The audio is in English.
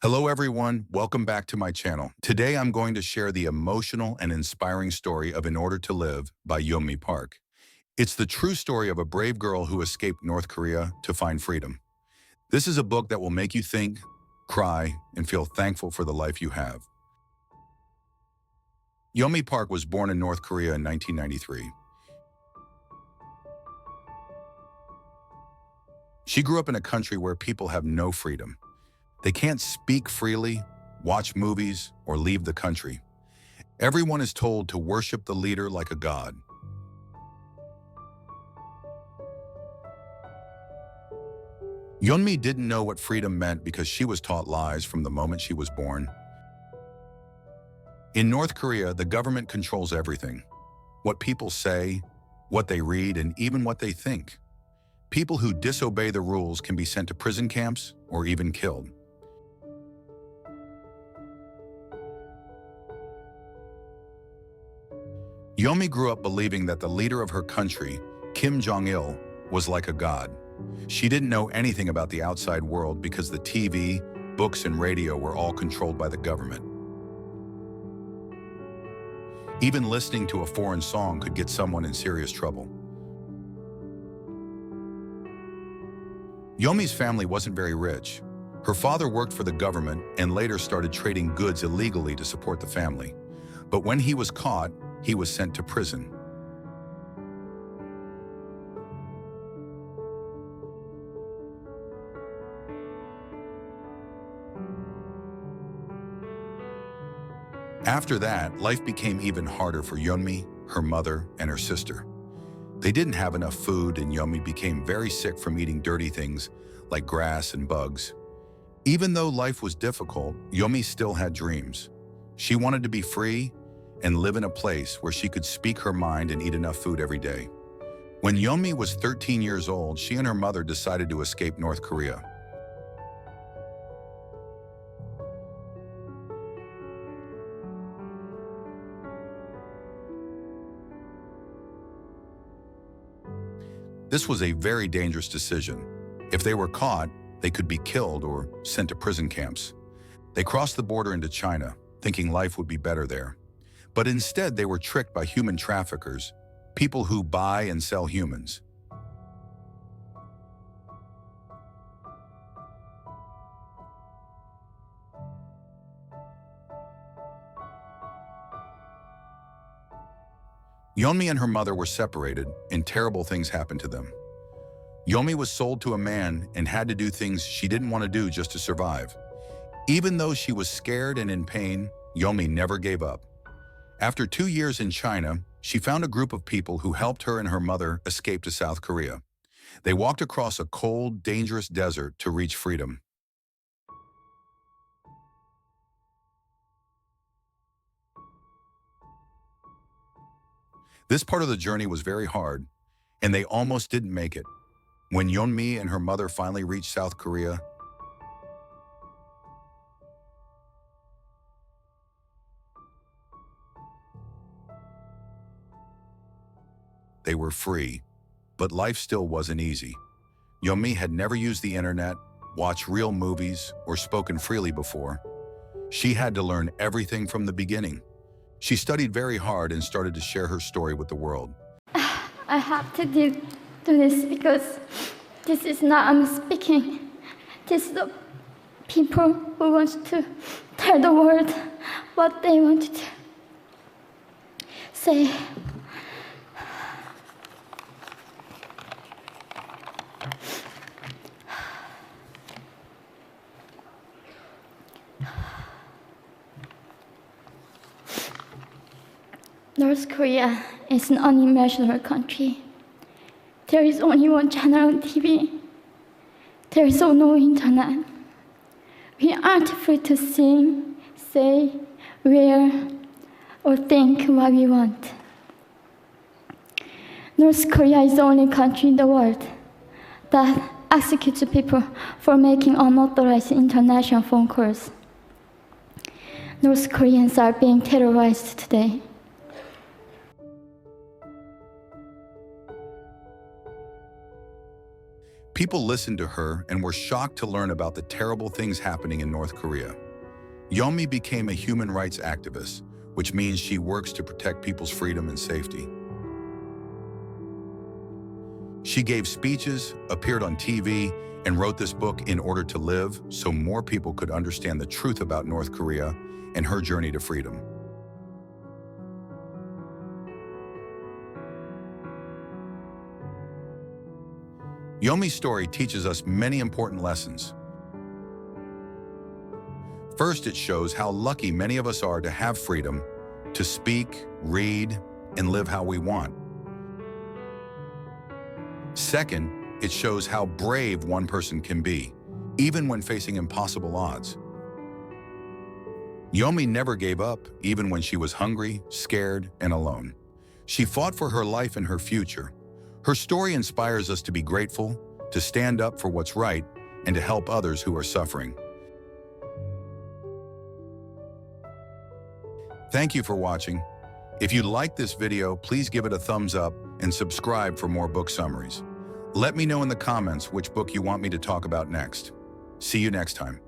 Hello everyone, welcome back to my channel. Today I'm going to share the emotional and inspiring story of In Order to Live by Yeonmi Park. It's the true story of a brave girl who escaped North Korea to find freedom. This is a book that will make you think, cry, and feel thankful for the life you have. Yeonmi Park was born in North Korea in 1993. She grew up in a country where people have no freedom. They can't speak freely, watch movies, or leave the country. Everyone is told to worship the leader like a god. Yeonmi didn't know what freedom meant because she was taught lies from the moment she was born. In North Korea, the government controls everything. What people say, what they read, and even what they think. People who disobey the rules can be sent to prison camps or even killed. Yeonmi grew up believing that the leader of her country, Kim Jong-il, was like a god. She didn't know anything about the outside world because the TV, books, and radio were all controlled by the government. Even listening to a foreign song could get someone in serious trouble. Yeonmi's family wasn't very rich. Her father worked for the government and later started trading goods illegally to support the family. But when he was caught, he was sent to prison. After that, life became even harder for Yeonmi, her mother, and her sister. They didn't have enough food, and Yeonmi became very sick from eating dirty things like grass and bugs. Even though life was difficult, Yeonmi still had dreams. She wanted to be free and live in a place where she could speak her mind and eat enough food every day. When Yeonmi was 13 years old, she and her mother decided to escape North Korea. This was a very dangerous decision. If they were caught, they could be killed or sent to prison camps. They crossed the border into China, thinking life would be better there. But instead, they were tricked by human traffickers, people who buy and sell humans. Yeonmi and her mother were separated, and terrible things happened to them. Yeonmi was sold to a man and had to do things she didn't want to do just to survive. Even though she was scared and in pain, Yeonmi never gave up. After 2 years in China, she found a group of people who helped her and her mother escape to South Korea. They walked across a cold, dangerous desert to reach freedom. This part of the journey was very hard, and they almost didn't make it. When Yeonmi and her mother finally reached South Korea, they were free, but life still wasn't easy. Yeonmi had never used the internet, watched real movies, or spoken freely before. She had to learn everything from the beginning. She studied very hard and started to share her story with the world. I have to do this because this is not I'm speaking. This is the people who want to tell the world what they want to say. North Korea is an unimaginable country. There is only one channel on TV. There is no internet. We aren't free to sing, say, wear, or think what we want. North Korea is the only country in the world that executes people for making unauthorized international phone calls. North Koreans are being terrorized today. People listened to her and were shocked to learn about the terrible things happening in North Korea. Yeonmi became a human rights activist, which means she works to protect people's freedom and safety. She gave speeches, appeared on TV, and wrote this book In Order to Live so more people could understand the truth about North Korea and her journey to freedom. Yeonmi's story teaches us many important lessons. First, it shows how lucky many of us are to have freedom, to speak, read, and live how we want. Second, it shows how brave one person can be, even when facing impossible odds. Yeonmi never gave up, even when she was hungry, scared, and alone. She fought for her life and her future. Her story inspires us to be grateful, to stand up for what's right, and to help others who are suffering. Thank you for watching. If you liked this video, please give it a thumbs up and subscribe for more book summaries. Let me know in the comments which book you want me to talk about next. See you next time.